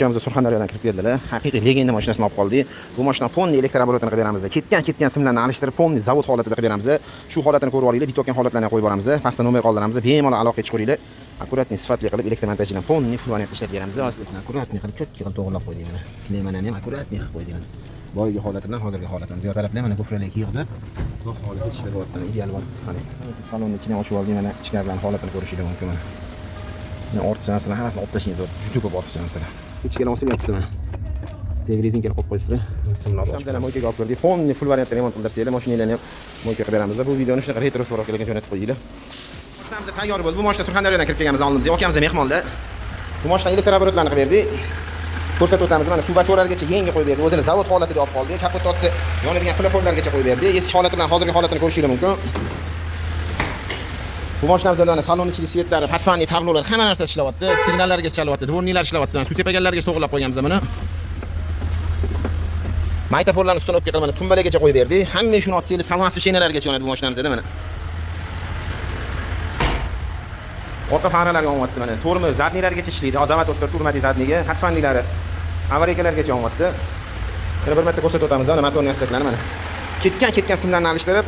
Akamiz Surxondaryodan kirib keldilar. Haqiqiy legenda mashinasini olib qoldik. Bu mashina ponni elektr oborotini qilib beramiz. Ketgan simlarni alishtirib ponni zavod holatida qilib beramiz. Shu holatini ko'rib olinglar, bitta holatlarni qo'yib boramiz. Pastda nomer qoldiramiz. Bemalol aloqa chiqaringlar. Akkuratni sifatli qilib elektr montajidan ponni full variant ishlatib beramiz. Akkuratni qilib cho'tki qilib to'g'rilab qo'ydik mana. Klemanani ham akkuratni qilib qo'ydik mana. Boyagi holati bilan hozirgi holatini bu taraflar mana kufralar kiyg'izib, bu holisi ishlayapti. Ideal bo'ldi. Salonni ichini ochib oldik, mana ichkaridan holatini ko'rishingiz mumkin mana. Mana ortiqcha narsalar hammasini olib tashlaymiz. Juda ko'p ortiqcha narsalar. Ichkaridan osib yotibdi mana. Sevgi rezinkaga qo'yib qo'yibdi. Bismillah. Hamdana moykaga olib kirdik. Ponni full variantda remont qildirsanglar, mashinalarni ham moyka qilib beramiz. Bu videoni shunaqa retro suratlarga jo'natib qo'yinglar. Mashinamiz tayyor bo'ldi. Bu mashina Surxondaryodan kirib kelganmiz oldimizga. Akamiz mehmonlar. Bu mashina elektr oborotlarni qilib berdik. Ko'rsatib o'tamiz. Mana suv bachorlargacha yangi qo'yib berdi. O'zini zavod holatida olib qoldi. Kapotasi yonadigan plafonlargacha qo'yib berdi. Eski holati bilan hozirgi holatini ko'rishingiz mumkin. Bu mashinamizda mana salon ichida svetlari, patfanli tablolar, hamma narsa ishlayapti. Signallarga chalyapti, dvorniklar ishlayapti. Suv sepaganlarga to'g'rilab qo'yganmiz mana. Maytafonlarni ustun olib kelib mana tumbalagacha qo'yib berdi. Hamma shuni otsanglar salon shinalargacha yonadi bu mashinamizda mana. Orqa faralarga yonyapti mana. To'rmi zadnilargacha ishlaydi. Azamat o'ttir turmadi zadniga, patfanlilari, avariykalargacha yonyapti. Yana bir marta ko'rsatib o'tamiz mana motorni yaksaklarni mana. Ketgan simlarni alishtirib,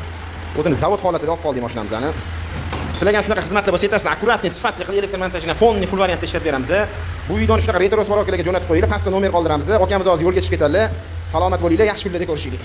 o'zini zavod holatida olib qoldik mashinamizni. Sizlarga ham shunaqa xizmatlar bo'lsa, yetasizlar, akkuratni, sifatli qilib elektr montajini ponni full variantda ishlatib beramiz. Bu videoni shunaqa retro suratlarga jo'natib qo'yinglar, pastda nomer qoldiramiz. Akamiz hozir yo'lga chiqib ketadilar. Salomat bo'linglar, yaxshi kunlarda ko'rishaylik.